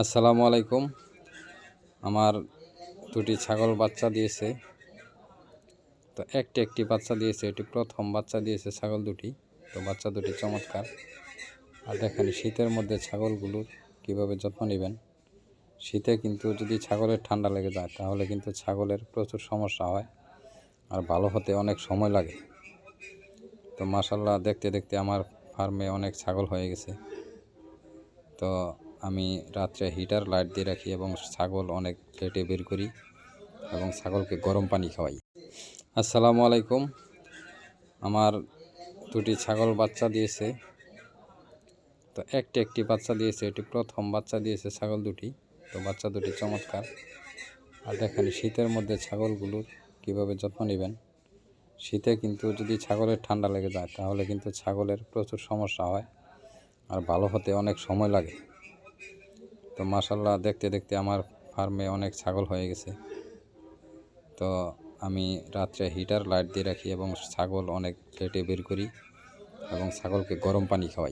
আসসালামু আলাইকুম। আমার দুটি ছাগল বাচ্চা দিয়েছে। তো একটি বাচ্চা দিয়েছে, এটি প্রথম বাচ্চা দিয়েছে ছাগল দুটি। তো বাচ্চা দুটি চমৎকার। আর দেখেন শীতের মধ্যে ছাগলগুলোর কিভাবে যত্ন নেবেন। শীতে কিন্তু যদি ছাগলের ঠান্ডা লেগে যায় তাহলে কিন্তু ছাগলের প্রচুর সমস্যা হয়, আর ভালো হতে অনেক সময় লাগে। তো মাশাআল্লাহ, দেখতে দেখতে আমার ফার্মে অনেক ছাগল হয়ে গেছে। তো আমি রাত্রে হিটার লাইট দিয়ে রাখি এবং ছাগল অনেক কেটে বের করি এবং ছাগলকে গরম পানি খাওয়াই। আসসালামু আলাইকুম। আমার দুটি ছাগল বাচ্চা দিয়েছে। তো একটি বাচ্চা দিয়েছে, এটি প্রথম বাচ্চা দিয়েছে ছাগল দুটি। তো বাচ্চা দুটি চমৎকার। আর দেখেন শীতের মধ্যে ছাগলগুলোর কিভাবে যত্ন নেবেন। শীতে কিন্তু যদি ছাগলের ঠান্ডা লেগে যায় তাহলে কিন্তু ছাগলের প্রচুর সমস্যা হয়, আর ভালো হতে অনেক সময় লাগে। তো মাশাআল্লাহ, দেখতে দেখতে আমার ফার্মে অনেক ছাগল হয়ে গেছে। তো আমি রাত্রে হিটার লাইট দিয়ে রাখি এবং ছাগল অনেক কেটে বের করি এবং ছাগলকে গরম পানি খাওয়াই।